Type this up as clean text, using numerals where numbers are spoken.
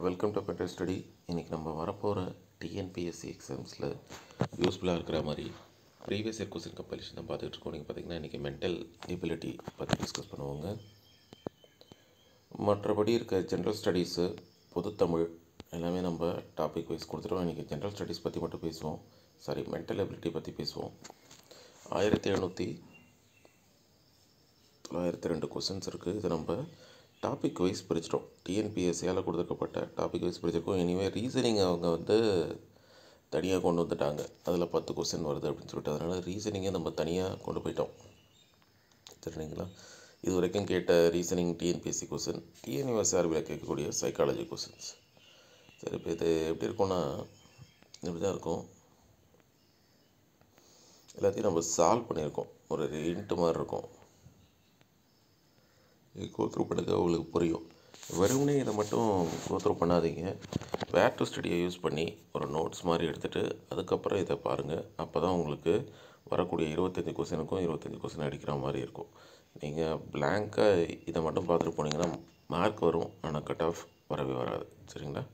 Welcome to better study. இன்றைக்கி நம்ம வரப்போகிற டிஎன்பிஎஸ்சி எக்ஸாம்ஸில் யூஸ்ஃபுல்லாக இருக்கிற மாதிரி ப்ரீவியஸ் இயர் கொஸ்டின் கம்பெலிஷன் தான் பார்த்துட்டு இருக்கோம். நீங்கள் பார்த்திங்கன்னா இன்றைக்கி மென்டல் எபிலிட்டி பற்றி டிஸ்கஸ் பண்ணுவாங்க. மற்றபடி இருக்க ஜென்ரல் ஸ்டடீஸு, பொதுத்தமிழ் எல்லாமே நம்ம டாபிக் வைஸ் கொடுத்துருவோம். இன்றைக்கி ஜென்ரல் ஸ்டடீஸ் பற்றி மட்டும் பேசுவோம். மென்டல் எபிலிட்டி பற்றி பேசுவோம். 1792 கொஸ்டின்ஸ் இருக்குது. இது நம்ம டாபிக் வைஸ் பிரிச்சிட்டோம். டிஎன்பிஎஸ்சியால் கொடுத்துருக்கப்பட்ட டாபிக் வைஸ் பிரிச்சிருக்கோம். இனிமே ரீசனிங் அவங்க தனியாக கொண்டு வந்துட்டாங்க. அதில் 10 கொஸ்டின் வருது அப்படின்னு சொல்லிட்டு, அதனால் ரீசனிங்கை நம்ம தனியாக கொண்டு போயிட்டோம். சரிங்களா? இது வரைக்கும் கேட்ட ரீசனிங் டிஎன்பிஎஸ்சி கொஸ்டின், டிஎன்யூஎஸ்ஆர்பியில் கேட்கக்கூடிய சைக்காலஜி கொஸ்டின்ஸ். சரி, இப்போ இது எப்படி இருக்கும்னா இப்படி தான் இருக்கும். எல்லாத்தையும் நம்ம சால்வ் பண்ணியிருக்கோம். ஒரு இன்ட்டு மாதிரி இருக்கும். கோத்ரூ பண்ணுங்க, உங்களுக்கு புரியும். வெறுமனே இதை மட்டும் கோத்ரூ பண்ணாதீங்க. வேர் டு ஸ்டடியை யூஸ் பண்ணி ஒரு நோட்ஸ் மாதிரி எடுத்துகிட்டு அதுக்கப்புறம் இதை பாருங்கள். அப்போ தான் உங்களுக்கு வரக்கூடிய 25 கொஸ்டினுக்கும் 25 கொஸ்டின் அடிக்கிற மாதிரி இருக்கும். நீங்கள் பிளாங்காக இதை மட்டும் பார்த்துட்டு போனீங்கன்னா மார்க் வரும், ஆனால் கட் ஆஃப் வரவே வராது. சரிங்களா?